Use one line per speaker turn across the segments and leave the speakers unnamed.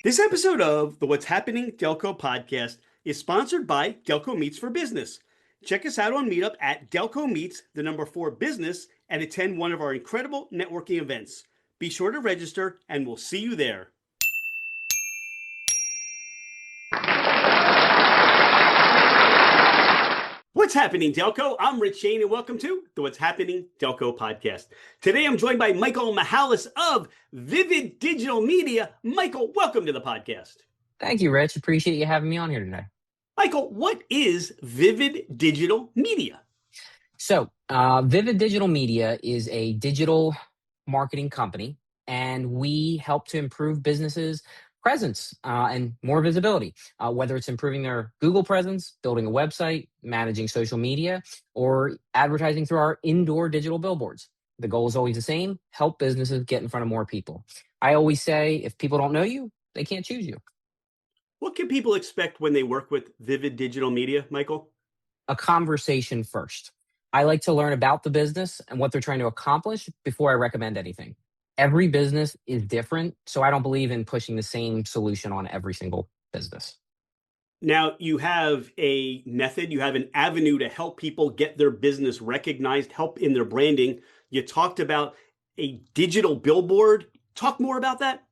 This episode of the What's Happening Delco podcast is sponsored by Delco Meets for Business. Check us out on Meetup at Delco Meets, the number 4 business, and attend one of our incredible networking events. Be sure to register, and we'll see you there. What's happening, Delco? I'm Rich Shane, and welcome to the What's Happening Delco podcast. Today, I'm joined by Michael Mahalis of Vivid Digital Media. Michael, welcome to the podcast.
Thank you, Rich. Appreciate you having me on here today.
Michael, what is Vivid Digital Media?
So, Vivid Digital Media is a digital marketing company, and we help to improve businesses' presence and more visibility, whether it's improving their Google presence, building a website, managing social media, or advertising through our indoor digital billboards. The goal is always the same: help businesses get in front of more people. I always say, if people don't know you, they can't choose you.
What can people expect when they work with Vivid Digital Media, Michael?
A conversation first. I like to learn about the business and what they're trying to accomplish before I recommend anything. Every business is different, so I don't believe in pushing the same solution on every single business.
Now, you have a method, you have an avenue to help people get their business recognized, help in their branding. You talked about a digital billboard. Talk more about that.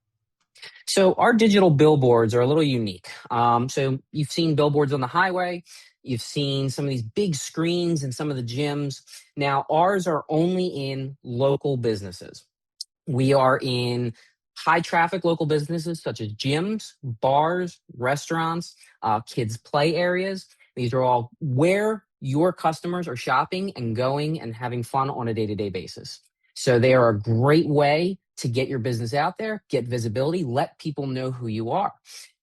So our digital billboards are a little unique. So you've seen billboards on the highway. You've seen some of these big screens in some of the gyms. Now, ours are only in local businesses. We are in high traffic local businesses such as gyms, bars, restaurants, kids' play areas. These are all where your customers are shopping and going and having fun on a day-to-day basis. So they are a great way to get your business out there, get visibility, let people know who you are.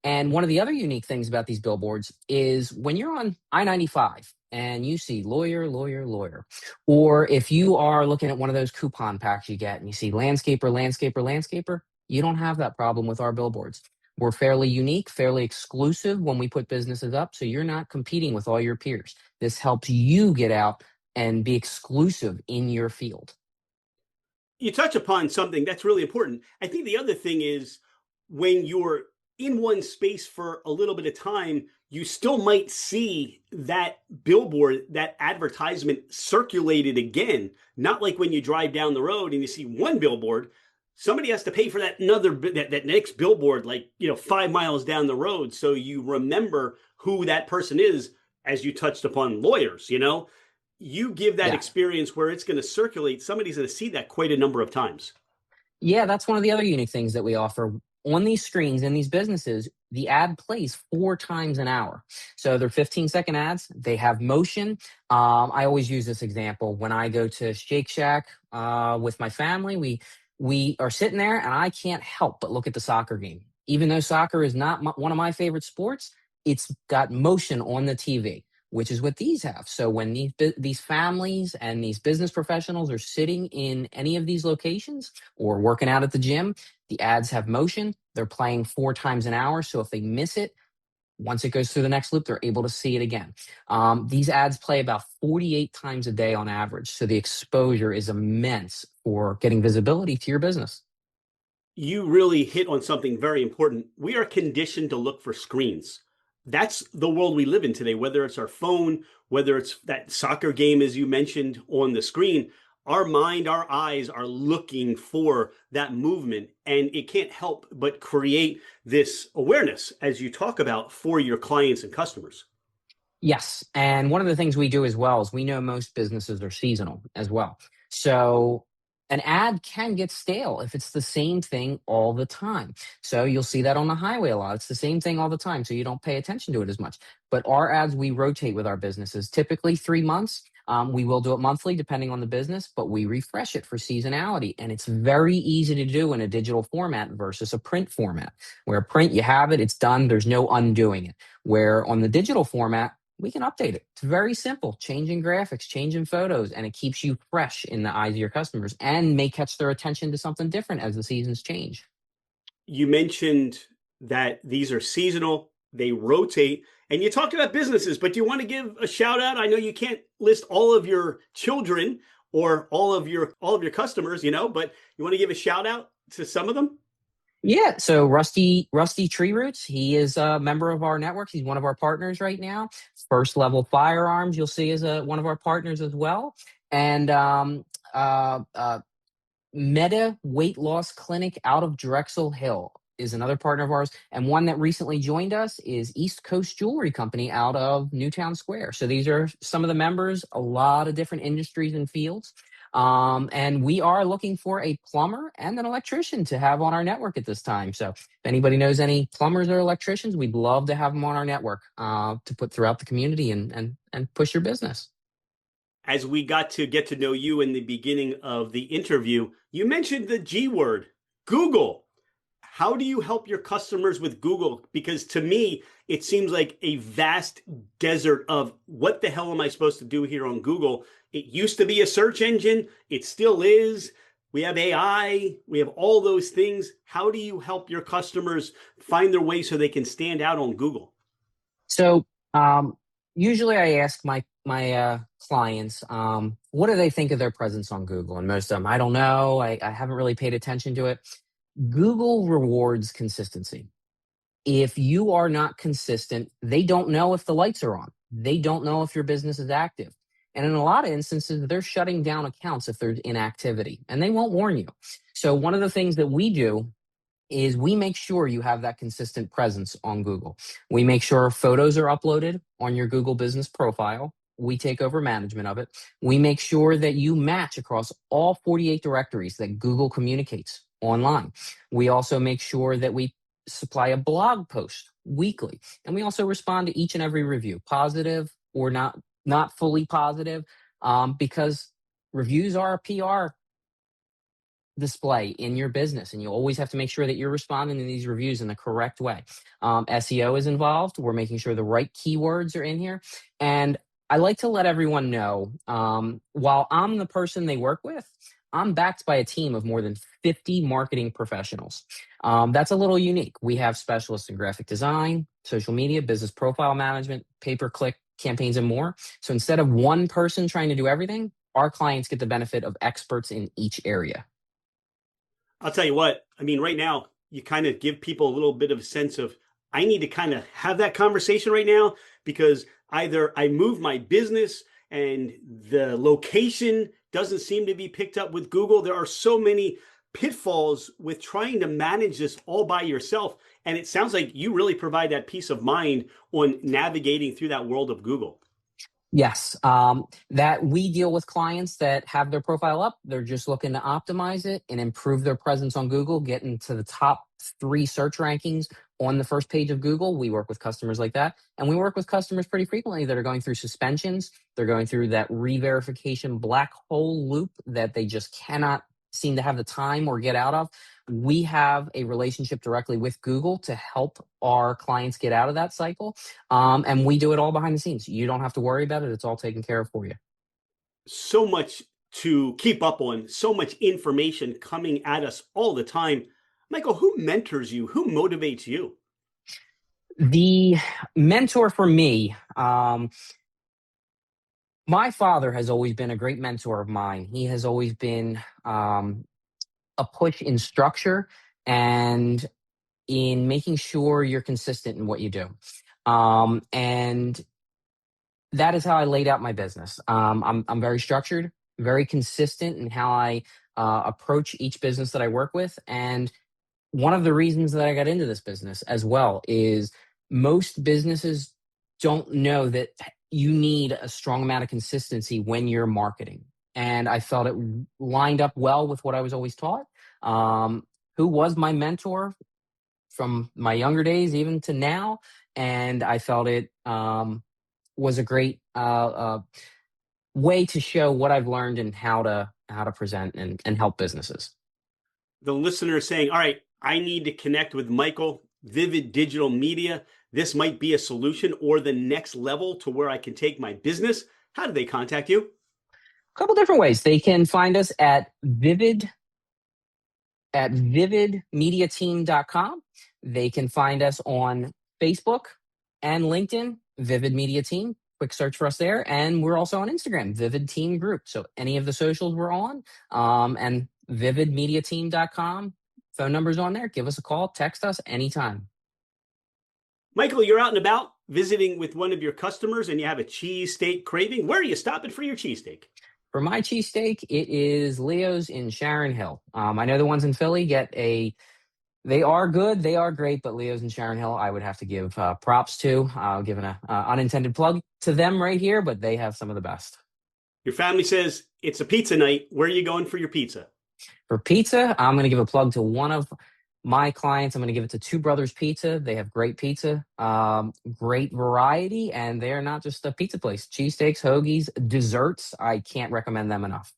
And one of the other unique things about these billboards is when you're on I-95 and you see lawyer, lawyer, lawyer, or if you are looking at one of those coupon packs you get and you see landscaper, landscaper, landscaper, you don't have that problem with our billboards. We're fairly unique, fairly exclusive when we put businesses up, so you're not competing with all your peers. This helps you get out and be exclusive in your field.
You touch upon something that's really important. I think the other thing is when you're in one space for a little bit of time, you still might see that billboard, that advertisement circulated again. Not like when you drive down the road and you see one billboard, somebody has to pay for that next billboard, like 5 miles down the road. So you remember who that person is, as you touched upon lawyers. You give that experience where it's going to circulate. Somebody's going to see that quite a number of times.
Yeah, that's one of the other unique things that we offer. On these screens in these businesses, the ad plays 4 times an hour. So they're 15-second ads. They have motion. I always use this example when I go to Shake Shack with my family. We are sitting there, and I can't help but look at the soccer game. Even though soccer is not one of my favorite sports, it's got motion on the TV, which is what these have. So when these families and these business professionals are sitting in any of these locations or working out at the gym, the ads have motion. They're playing 4 times an hour. So if they miss it, once it goes through the next loop, they're able to see it again. These ads play about 48 times a day on average. So the exposure is immense for getting visibility to your business.
You really hit on something very important. We are conditioned to look for screens. That's the world we live in today, whether it's our phone, whether it's that soccer game, as you mentioned, on the screen. Our mind, our eyes are looking for that movement, and it can't help but create this awareness, as you talk about, for your clients and customers.
Yes. And one of the things we do as well is we know most businesses are seasonal as well. So an ad can get stale if it's the same thing all the time. So you'll see that on the highway a lot. It's the same thing all the time. So you don't pay attention to it as much. But our ads, we rotate with our businesses, typically 3 months. We will do it monthly depending on the business, but we refresh it for seasonality. And it's very easy to do in a digital format versus a print format. Where a print, you have it, it's done. There's no undoing it. Where on the digital format, we can update it. It's very simple, changing graphics, changing photos, and it keeps you fresh in the eyes of your customers and may catch their attention to something different as the seasons change.
You mentioned that these are seasonal, they rotate, and you talked about businesses, but do you want to give a shout out? I know you can't list all of your children or all of your customers, but you want to give a shout out to some of them?
Yeah, so Rusty Tree Roots, he is a member of our network. He's one of our partners right now. First Level Firearms, you'll see, is one of our partners as well. And uh, uh, Meta Weight Loss Clinic out of Drexel Hill is another partner of ours. And one that recently joined us is East Coast Jewelry Company out of Newtown Square. So these are some of the members, a lot of different industries and fields. And we are looking for a plumber and an electrician to have on our network at this time. So if anybody knows any plumbers or electricians, we'd love to have them on our network to put throughout the community and push your business.
As we got to get to know you in the beginning of the interview, you mentioned the G word, Google. How do you help your customers with Google? Because to me, it seems like a vast desert of what the hell am I supposed to do here on Google? It used to be a search engine, it still is. We have AI, we have all those things. How do you help your customers find their way so they can stand out on Google?
So usually I ask my clients, what do they think of their presence on Google? And most of them, I don't know. I haven't really paid attention to it. Google rewards consistency. If you are not consistent, they don't know if the lights are on. They don't know if your business is active. And in a lot of instances, they're shutting down accounts if there's inactivity, and they won't warn you. So one of the things that we do is we make sure you have that consistent presence on Google. We make sure photos are uploaded on your Google business profile. We take over management of it. We make sure that you match across all 48 directories that Google communicates online. We also make sure that we supply a blog post weekly. And we also respond to each and every review, positive or not fully positive, because reviews are a PR display in your business, and you always have to make sure that you're responding to these reviews in the correct way. SEO is involved. We're making sure the right keywords are in here. And I like to let everyone know, while I'm the person they work with, I'm backed by a team of more than 50 marketing professionals. That's a little unique. We have specialists in graphic design, social media, business profile management, pay-per-click campaigns, and more. So instead of one person trying to do everything, our clients get the benefit of experts in each area.
I'll tell you what, I mean, right now, you kind of give people a little bit of a sense of, I need to kind of have that conversation right now because either I move my business and the location doesn't seem to be picked up with Google. There are so many pitfalls with trying to manage this all by yourself. And it sounds like you really provide that peace of mind on navigating through that world of Google.
Yes, that we deal with clients that have their profile up. They're just looking to optimize it and improve their presence on Google, get into the top 3 search rankings on the first page of Google. We work with customers like that. And we work with customers pretty frequently that are going through suspensions. They're going through that re-verification black hole loop that they just cannot seem to have the time or get out of. We have a relationship directly with Google to help our clients get out of that cycle. And we do it all behind the scenes. You don't have to worry about it. It's all taken care of for you.
So much to keep up on, so much information coming at us all the time. Michael, who mentors you? Who motivates you?
The mentor for me, my father has always been a great mentor of mine. He has always been a push in structure and in making sure you're consistent in what you do. And that is how I laid out my business. I'm very structured, very consistent in how I approach each business that I work with. And one of the reasons that I got into this business as well is most businesses don't know that you need a strong amount of consistency when you're marketing. And I felt it lined up well with what I was always taught. Who was my mentor from my younger days, even to now. And I felt it was a great way to show what I've learned and how to present and help businesses.
The listener is saying, all right, I need to connect with Michael, Vivid Digital Media. This might be a solution or the next level to where I can take my business. How do they contact you?
A couple different ways. They can find us at vividmediateam.com. They can find us on Facebook and LinkedIn, Vivid Media Team. Quick search for us there. And we're also on Instagram, Vivid Team Group. So any of the socials we're on, and vividmediateam.com, phone number's on there. Give us a call, text us anytime.
Michael, you're out and about visiting with one of your customers and you have a cheesesteak craving. Where are you stopping for your cheesesteak?
For my cheesesteak, it is Leo's in Sharon Hill. I know the ones in Philly they are good, they are great, but Leo's in Sharon Hill, I would have to give props to. Giving an unintended plug to them right here, but they have some of the best.
Your family says it's a pizza night. Where are you going for your pizza?
For pizza, I'm going to give a plug to one of my clients. I'm going to give it to Two Brothers Pizza. They have great pizza, great variety, and they're not just a pizza place. Cheesesteaks, hoagies, desserts. I can't recommend them enough.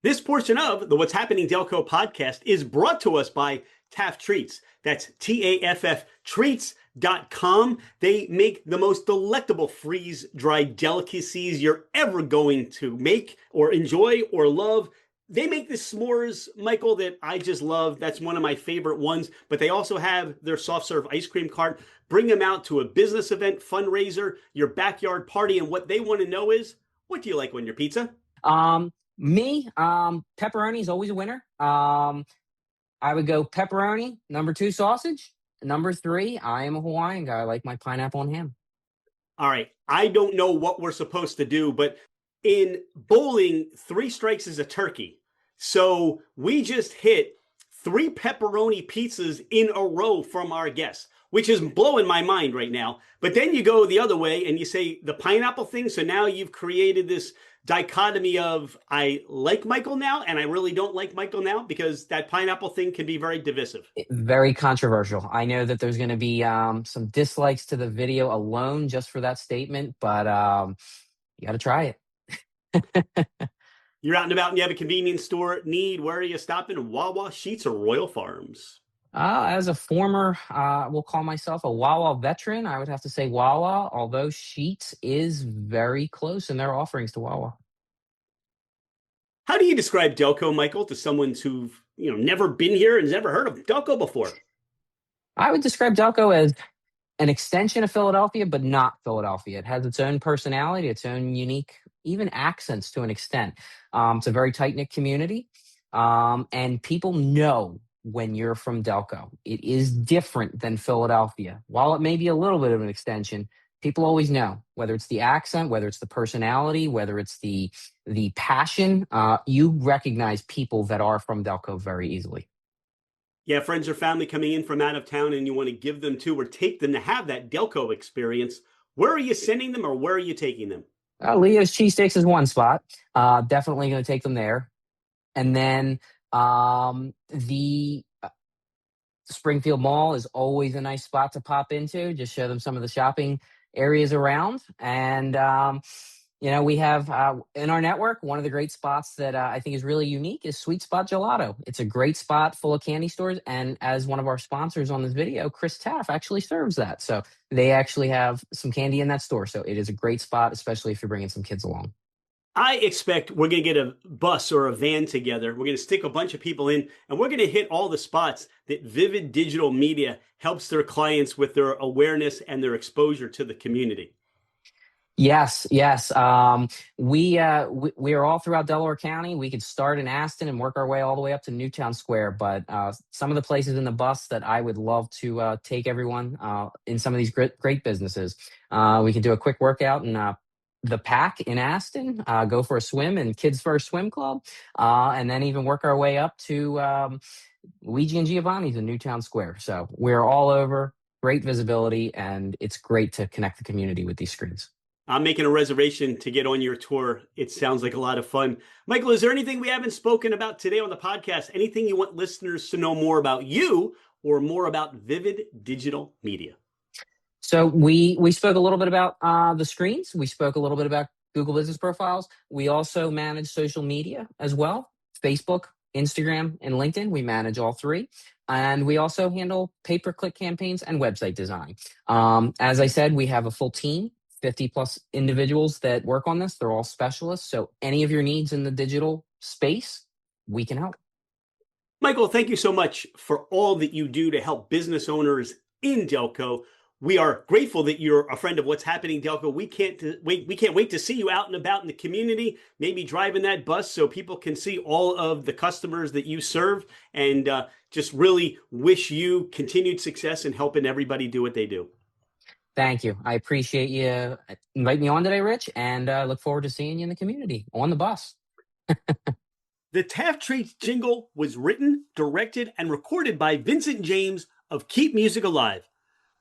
This portion of the What's Happening Delco podcast is brought to us by Taft Treats. That's TAFF Treats.com. They make the most delectable freeze-dried delicacies you're ever going to make or enjoy or love. They make the s'mores, Michael, that I just love. That's one of my favorite ones. But they also have their soft serve ice cream cart. Bring them out to a business event, fundraiser, your backyard party. And what they want to know is, what do you like on your pizza?
Pepperoni is always a winner. I would go pepperoni, number 2, sausage. Number 3, I am a Hawaiian guy. I like my pineapple and ham.
All right. I don't know what we're supposed to do, but in bowling, 3 strikes is a turkey. So we just hit 3 pepperoni pizzas in a row from our guests, which is blowing my mind right now. But then you go the other way and you say the pineapple thing. So now you've created this dichotomy of I like Michael now and I really don't like Michael now, because that pineapple thing can be very divisive.
Very controversial. I know that there's going to be some dislikes to the video alone just for that statement, but you got to try it.
You're out and about and you have a convenience store need. Where are you stopping? Wawa, Sheetz, or Royal Farms?
As a former, we'll call myself a Wawa veteran, I would have to say Wawa, although Sheetz is very close in their offerings to Wawa.
How do you describe Delco, Michael, to someone who's never been here and has never heard of Delco before?
I would describe Delco as an extension of Philadelphia, but not Philadelphia. It has its own personality, its own unique, even accents to an extent. It's a very tight-knit community, and people know when you're from Delco. It is different than Philadelphia. While it may be a little bit of an extension, people always know, whether it's the accent, whether it's the personality, whether it's the passion, you recognize people that are from Delco very easily.
Yeah, friends or family coming in from out of town and you want to give them to or take them to have that Delco experience. Where are you sending them or where are you taking them?
Leo's Cheesesteaks is one spot. Definitely going to take them there. And then the Springfield Mall is always a nice spot to pop into. Just show them some of the shopping areas around. And, we have in our network, one of the great spots that I think is really unique is Sweet Spot Gelato. It's a great spot full of candy stores. And as one of our sponsors on this video, Chris Taff actually serves that. So they actually have some candy in that store. So it is a great spot, especially if you're bringing some kids along.
I expect we're going to get a bus or a van together. We're going to stick a bunch of people in and we're going to hit all the spots that Vivid Digital Media helps their clients with their awareness and their exposure to the community.
Yes. We are all throughout Delaware County. We could start in Aston and work our way all the way up to Newtown Square. But some of the places in the bus that I would love to take everyone in some of these great businesses, we could do a quick workout in the Pack in Aston, go for a swim in Kids First Swim Club, and then even work our way up to Luigi and Giovanni's in Newtown Square. So we're all over, great visibility, and it's great to connect the community with these screens.
I'm making a reservation to get on your tour. It sounds like a lot of fun. Michael, is there anything we haven't spoken about today on the podcast? Anything you want listeners to know more about you or more about Vivid Digital Media?
So we spoke a little bit about the screens. We spoke a little bit about Google Business Profiles. We also manage social media as well, Facebook, Instagram, and LinkedIn. We manage all 3. And we also handle pay-per-click campaigns and website design. As I said, we have a full team, 50 plus individuals that work on this. They're all specialists. So any of your needs in the digital space, we can help.
Michael, thank you so much for all that you do to help business owners in Delco. We are grateful that you're a friend of What's Happening, Delco. We can't wait to see you out and about in the community, maybe driving that bus so people can see all of the customers that you serve, and just really wish you continued success in helping everybody do what they do.
Thank you. I appreciate you inviting me on today, Rich, and look forward to seeing you in the community on the bus.
The Taft Traits jingle was written, directed, and recorded by Vincent James of Keep Music Alive.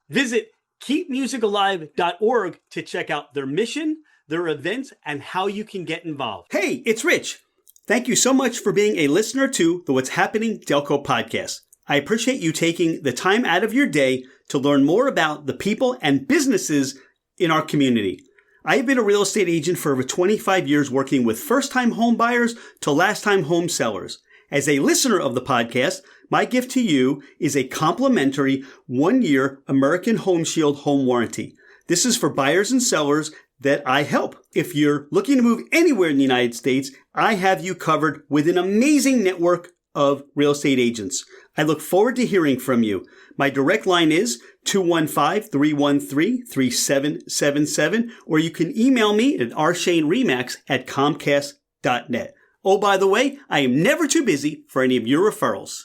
Visit keepmusicalive.org to check out their mission, their events, and how you can get involved. Hey, it's Rich. Thank you so much for being a listener to the What's Happening Delco podcast. I appreciate you taking the time out of your day to learn more about the people and businesses in our community. I have been a real estate agent for over 25 years, working with first-time home buyers to last-time home sellers. As a listener of the podcast, my gift to you is a complimentary 1-year American Home Shield home warranty. This is for buyers and sellers that I help. If you're looking to move anywhere in the United States, I have you covered with an amazing network of real estate agents. I look forward to hearing from you. My direct line is 215-313-3777, or you can email me at rshaneremax@comcast.net. Oh, by the way, I am never too busy for any of your referrals.